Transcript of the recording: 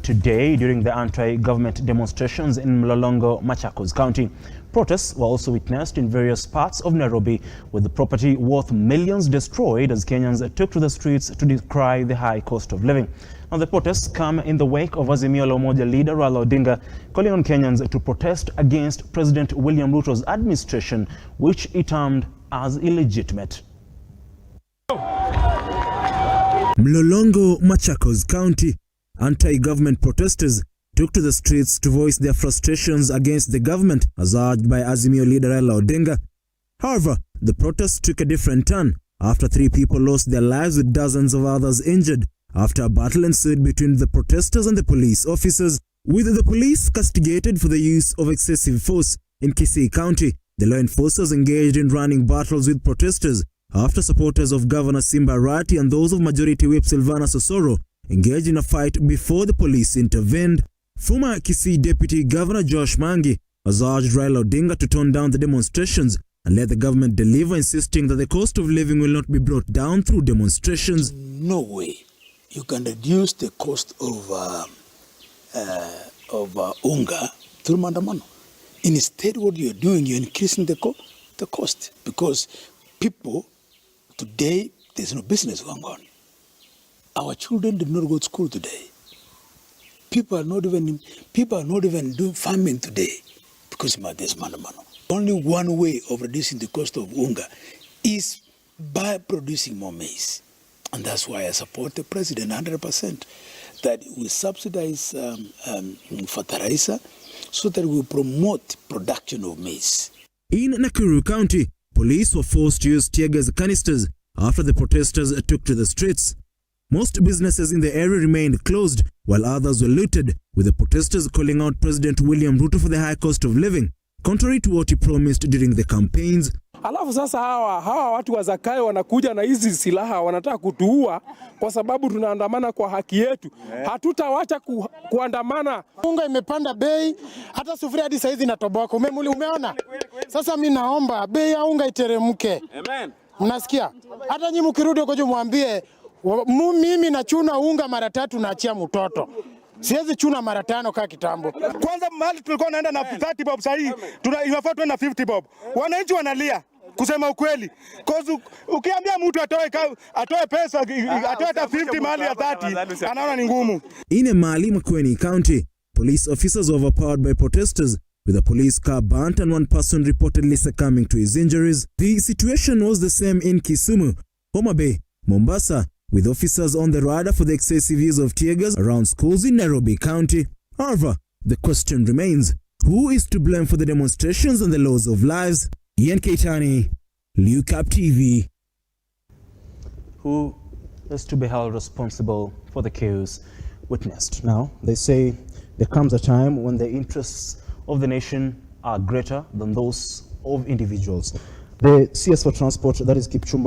today during the anti-government demonstrations in Mlolongo, Machakos County. Protests were also witnessed in various parts of Nairobi, with the property worth millions destroyed as Kenyans took to the streets to decry the high cost of living. Now, the protests come in the wake of Azimio la Umoja leader Raila Odinga calling on Kenyans to protest against President William Ruto's administration, which he termed as illegitimate. Mlolongo, Machakos County, anti-government protesters took to the streets to voice their frustrations against the government as urged by Azimio leader Raila Odinga. However, the protests took a different turn after 3 people lost their lives with dozens of others injured after a battle ensued between the protesters and the police officers. With the police castigated for the use of excessive force in Kisii County, the law enforcers engaged in running battles with protesters after supporters of Governor Simba Arati and those of Majority Whip Silvana Sosoro engaged in a fight before the police intervened. Former Kisii Deputy Governor Josh Mangi has urged Raila Odinga to tone down the demonstrations and let the government deliver, insisting that the cost of living will not be brought down through demonstrations. No way you can reduce the cost of unga through mandamano. Instead, what you're doing, you're increasing the cost, because people today, there's no business going on. Our children did not go to school today. People are not even doing farming today because there's mandamano. Only one way of reducing the cost of unga is by producing more maize. And that's why I support the president 100%, that we subsidize fertilizer so that we promote production of maize. In Nakuru County, police were forced to use tear gas canisters after the protesters took to the streets. Most businesses in the area remained closed, while others were looted, with the protesters calling out President William Ruto for the high cost of living, contrary to what he promised during the campaigns. Alafu sasa hawa watu wa Zakayo wanakuja na hizi silaha, wanataka kutuua kwa sababu tunaandamana kwa haki yetu. Hatutawacha kuandamana. Unga imepanda bei, hata sufuria hadi saizi inatoboka. Umeona? Sasa mimi naomba bei ya unga iteremke. Amen. Mnasikia? Hata nyinyi mkirudi huko juu mwambie mimi nachuna unga mara 3 naachia mtoto. Siwezi chuna mara 5 kama kitambo. Kwanza mahali tulikuwa naenda na 30 bob, sasa hii tunafaa tuende na 50 bob. Wananchi wanalia kusema ukweli. Cause ukiambia mtu atoe pesa, atoe hata 50 mahali ya 30, anaona ni ngumu. In Makueni County, police officers were overpowered by protesters, with a police car burnt and one person reportedly succumbing to his injuries. The situation was the same in Kisumu, Homa Bay, Mombasa, with officers on the radar for the excessive use of tear gas around schools in Nairobi County. However, the question remains, who is to blame for the demonstrations and the loss of lives? Ian Keitani, Lukap TV. Who is to be held responsible for the chaos witnessed? Now, they say there comes a time when the interests of the nation are greater than those of individuals. The CS for Transport, that is Kipchumba